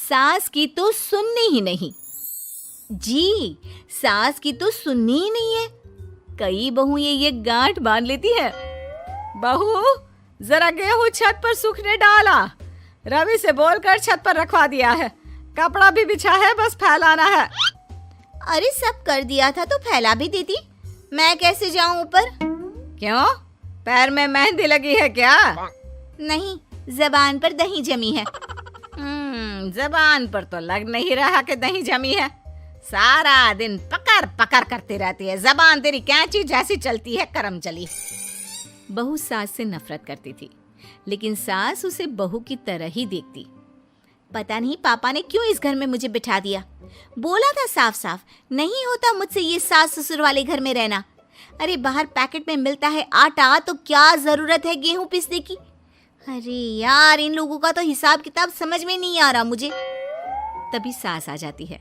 सास की तो सुननी ही नहीं। जी, सास की तो सुननी ही नहीं है। कई बहू ये गांठ बांध लेती है। बहू, जरा गेहूं छत पर सूखने डाला। रवि से बोलकर छत पर रखवा दिया है। कपड़ा भी बिछा है, बस फैलाना है। अरे सब कर दिया था तो फैला भी देती। मैं कैसे जाऊं ऊपर? क्यों, पैर में मेहंदी लगी है क्या? नहीं, जबान पर दही जमी है। जबान पर तो लग नहीं रहा कि दही जमी है। सारा दिन पकड़ पकड़ करती रहती है। जबान तेरी कैंची जैसी चलती है, करम चली। बहू सास से नफरत करती थी, लेकिन सास उसे बहू की तरह ही देखती। पता नहीं पापा ने क्यों इस घर में मुझे बिठा दिया। बोला था साफ साफ, नहीं होता मुझसे ये सास ससुर वाले घर में रहना। अरे बाहर पैकेट में मिलता है आटा, तो क्या जरूरत है गेहूं पीसने की। अरे यार, इन लोगों का तो हिसाब किताब समझ में नहीं आ रहा मुझे। तभी सास आ जाती है।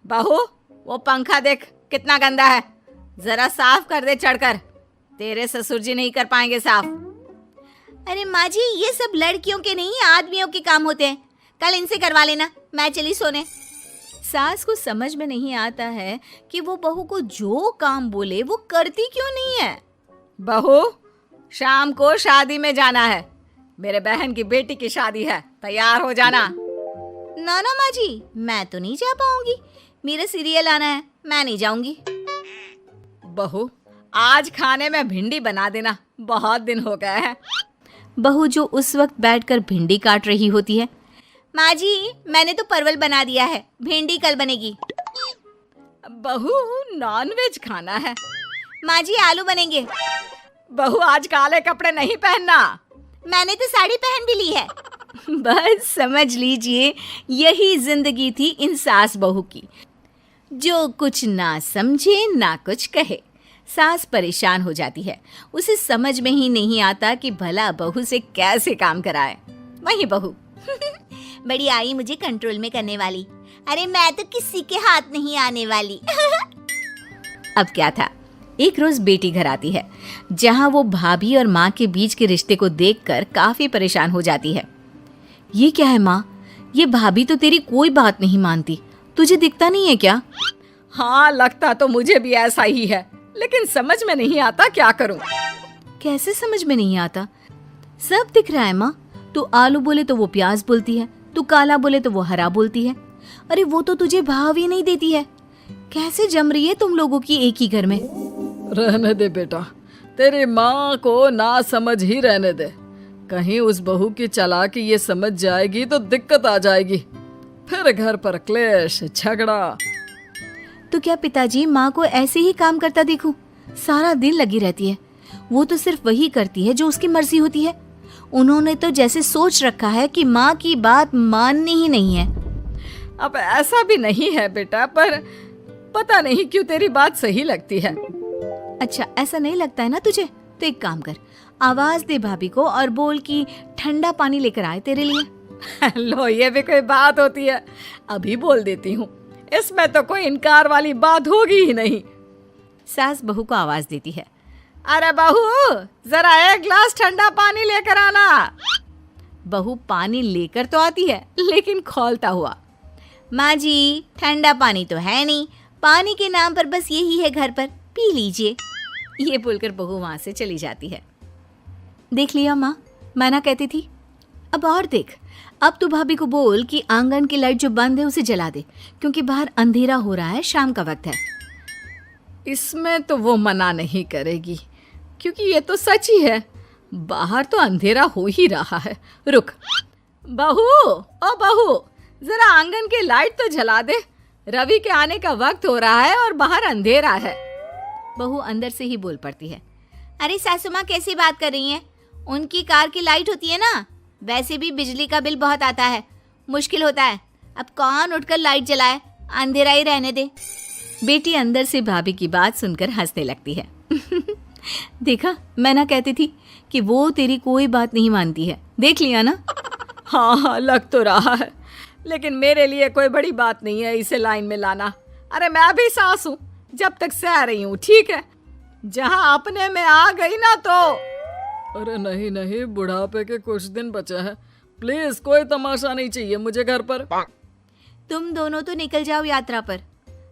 बहू, वो पंखा देख कितना गंदा है, जरा साफ कर दे चढ़कर। तेरे ससुर जी नहीं कर पाएंगे साफ। अरे माँ जी, ये सब लड़कियों के नहीं आदमियों के काम होते हैं। कल इनसे करवा लेना, मैं चली सोने। सास को समझ में नहीं आता है कि वो बहू को जो काम बोले वो करती क्यों नहीं है। बहू, शाम को शादी में जाना है। मेरे बहन की बेटी की शादी है, तैयार हो जाना। ना ना माँ जी, मैं तो नहीं जा पाऊंगी। मेरा सीरियल आना है, मैं नहीं जाऊंगी। बहू, आज खाने में भिंडी बना देना, बहुत दिन हो गए हैं। बहू जो उस वक्त बैठकर भिंडी काट रही होती है। माँ जी, मैंने तो परवल बना दिया है, भिंडी कल बनेगी। बहू, नॉनवेज खाना है। माँ जी, आलू बनेंगे। बहू, आज काले कपड़े नहीं पहनना। मैंने तो साड़ी पहन भी ली है। बस समझ लीजिए, यही जिंदगी थी इन सास बहू की, जो कुछ ना समझे ना कुछ कहे। सास परेशान हो जाती है, उसे समझ में ही नहीं आता कि भला बहू से कैसे काम कराए। वही बहू बड़ी आई मुझे कंट्रोल में करने वाली। अरे मैं तो किसी के हाथ नहीं आने वाली। अब क्या था, एक रोज बेटी घर आती है, जहां वो भाभी और माँ के बीच के रिश्ते को देखकर काफी परेशान हो जाती है। ये क्या है माँ, ये भाभी तो तेरी कोई बात नहीं मानती, तुझे दिखता नहीं है क्या? हाँ, लगता तो मुझे भी ऐसा ही है, लेकिन समझ में नहीं आता क्या करूं। कैसे समझ में नहीं आता? सब दिख रहा है माँ। तू आलू बोले तो वो प्याज बोलती है, तू काला बोले तो वो हरा बोलती है। अरे वो तो तुझे भाव ही नहीं देती है। कैसे जम रही है तुम लोगों की एक ही घर में? रहने दे बेटा, तेरी माँ को ना समझ ही रहने दे। कहीं उस बहू की चालाकी ये समझ जाएगी तो दिक्कत आ जाएगी, फिर घर पर क्लेश झगड़ा। तो क्या पिताजी माँ को ऐसे ही काम करता देखूं? सारा दिन लगी रहती है। वो तो सिर्फ वही करती है जो उसकी मर्जी होती है। उन्होंने तो जैसे सोच रखा है कि माँ की बात माननी ही नहीं है। अब ऐसा भी नहीं है बेटा, पर पता नहीं क्यों तेरी बात सही लगती है। अच्छा, ऐसा नहीं लगता है ना तुझे? तो एक काम कर, आवाज दे भाभी को और बोल कि ठंडा पानी लेकर आए तेरे लिए। लो, ये भी कोई बात होती है? अभी बोल देती हूँ, इसमें तो कोई इनकार वाली बात होगी ही नहीं। सास बहू को आवाज देती है। अरे बहू, जरा एक ग्लास ठंडा पानी लेकर आना। बहू पानी लेकर तो आती है, लेकिन खौलता हुआ। माँ जी, ठंडा पानी तो है नहीं, पानी के नाम पर बस यही है घर पर, पी लीजिए। ये बोलकर बहू वहां से चली जाती है। देख लिया माँ, मैं ना कहती थी। अब और देख, अब तू भाभी को बोल कि आंगन की लाइट जो बंद है उसे जला दे, क्योंकि बाहर अंधेरा हो रहा है, शाम का वक्त है। इसमें तो वो मना नहीं करेगी, क्योंकि ये तो सच ही है, बाहर तो अंधेरा हो ही रहा है। रुक बहू, ओ बहू, जरा आंगन की लाइट तो जला दे। रवि के आने का वक्त हो रहा है और बाहर अंधेरा है। बहू अंदर से ही बोल पड़ती है। अरे सासू माँ, कैसी बात कर रही हैं? उनकी कार की लाइट होती है ना, वैसे भी बिजली का बिल बहुत आता है, मुश्किल होता है। अब कौन उठकर लाइट जलाए, अंधेरा ही रहने दे। बेटी अंदर से भाभी की बात सुनकर हंसने लगती है। देखा, मैं ना कहती थी कि वो तेरी कोई बात नहीं मानती है, देख लिया ना। हाँ, लग तो रहा है, लेकिन मेरे लिए कोई बड़ी बात नहीं है इसे लाइन में लाना। अरे मैं भी सास हूँ, जब तक सह रही हूँ, ठीक है। जहाँ अपने में आ गई ना तो। अरे नहीं नहीं, बुढ़ापे के कुछ दिन बचे हैं, प्लीज कोई तमाशा नहीं चाहिए मुझे घर पर। तुम दोनों तो निकल जाओ यात्रा पर।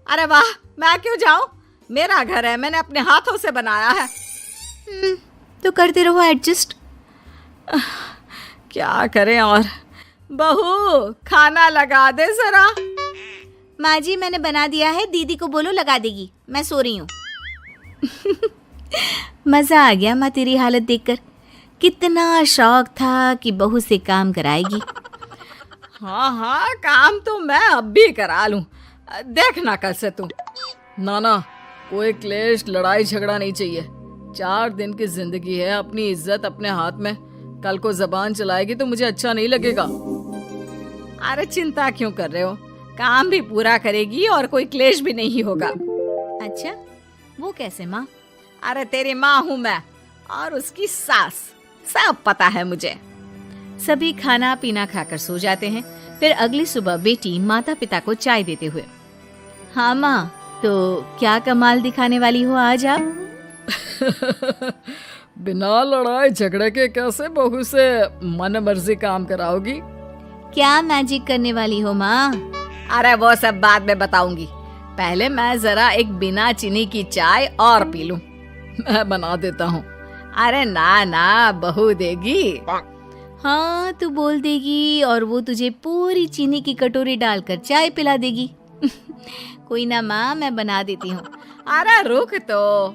अरे वाह, मैं क्यों जाऊं? मेरा घर है, मैंने अपने हाथों से बनाया है। तो करते रहो एडजस्ट। क्या करें और। बहू, खाना लगा दे जरा। माँ जी, मैंने बना दिया है, दीदी को बोलो लगा देगी, मैं सो रही हूँ। मजा आ गया माँ तेरी हालत देखकर। कितना शौक था कि बहू से काम कराएगी। हाँ हाँ, काम तो मैं अब भी करा लूं। देखना कल से तू। ना, कोई क्लेश लड़ाई झगड़ा नहीं चाहिए। 4 दिन की जिंदगी है, अपनी इज्जत अपने हाथ में। कल को जबान चलाएगी तो मुझे अच्छा नहीं लगेगा। अरे चिंता क्यों कर रहे हो, काम भी पूरा करेगी और कोई क्लेश भी नहीं होगा। अच्छा, वो कैसे माँ? अरे तेरी माँ हूँ मैं और उसकी सास, सब पता है मुझे। सभी खाना पीना खाकर सो जाते हैं। फिर अगली सुबह बेटी माता पिता को चाय देते हुए, हाँ माँ, तो क्या कमाल दिखाने वाली हो आज आप? बिना लड़ाई झगड़े के कैसे बहू से मन मर्जी काम कराओगी? क्या मैजिक करने वाली हो माँ? अरे वो सब बाद में बताऊंगी, पहले मैं जरा एक बिना चीनी की चाय और पी लूं। मैं बना देता हूँ। अरे ना, बहू देगी। हाँ, तू बोल देगी और वो तुझे पूरी चीनी की कटोरी डालकर चाय पिला देगी। कोई ना माँ, मैं बना देती हूँ। अरे रुक तो।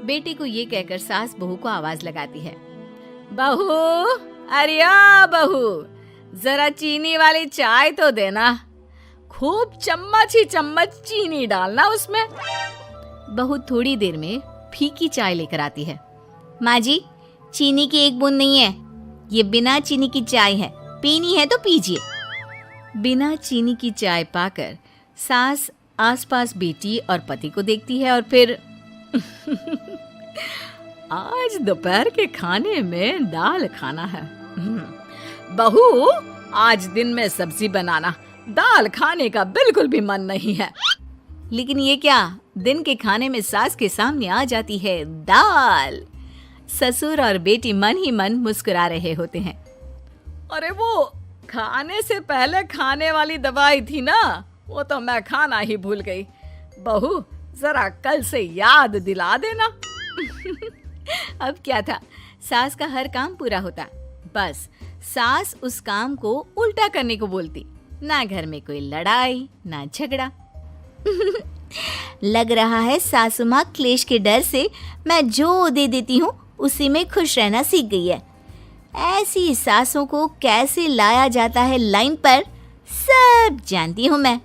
बेटे को ये कहकर सास बहू को आवाज लगाती है, बहू, अरिया बहू, जरा चीनी वाली चाय तो देना। खूब चम्मच ही चम्मच चीनी डालना उसमें। बहू थोड़ी देर में फीकी चाय लेकर आती है। माँ जी, चीनी की एक बूंद नहीं है, ये बिना चीनी की चाय है, पीनी है तो पीजिए। बिना चीनी की चाय पाकर सास आसपास बेटी और पति को देखती है और फिर आज दोपहर के खाने में दाल खाना है। बहू, आज दिन में सब्जी बनाना, दाल खाने का बिल्कुल भी मन नहीं है। लेकिन ये क्या, दिन के खाने में सास के सामने आ जाती है दाल। ससुर और बेटी मन ही मन मुस्कुरा रहे होते हैं। अरे वो खाने से पहले खाने वाली दवाई थी ना, वो तो मैं खाना ही भूल गई। बहू, जरा कल से याद दिला देना। अब क्या था, सास का हर काम पूरा होता, बस सास उस काम को उल्टा करने को बोलती। ना घर में कोई लड़ाई ना झगड़ा। लग रहा है सासू माँ क्लेश के डर से मैं जो दे देती हूँ उसी में खुश रहना सीख गई है। ऐसी सासों को कैसे लाया जाता है लाइन पर, सब जानती हूँ मैं।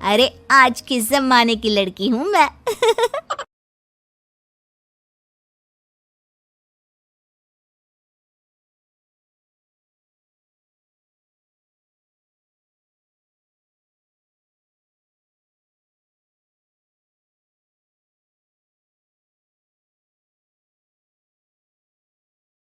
अरे आज के जमाने की लड़की हूँ मैं।